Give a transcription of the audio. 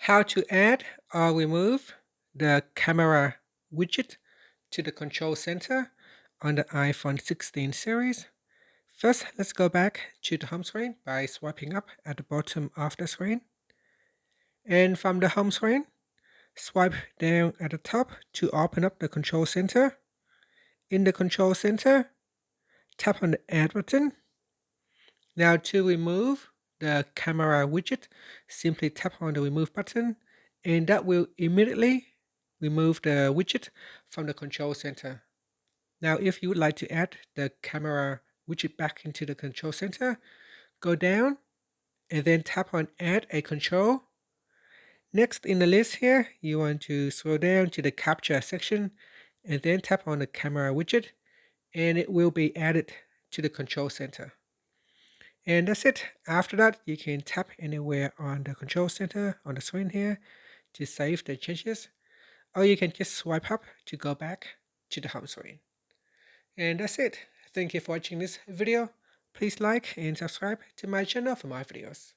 How to add or remove the camera widget to the control center on the iPhone 16 series. First, let's go back to the home screen by swiping up at the bottom of the screen. And from the home screen, swipe down at the top to open up the control center. In the control center, tap on the Add button. Now to remove the camera widget, simply tap on the Remove button, and that will immediately remove the widget from the control center. Now if you would like to add the camera widget back into the control center, go down and then tap on Add a control. Next in the list here, you want to scroll down to the Capture section and then tap on the camera widget, and it will be added to the control center. And that's it. After that, you can tap anywhere on the control center on the screen here to save the changes, or you can just swipe up to go back to the home screen. And that's it. Thank you for watching this video. Please like and subscribe to my channel for more videos.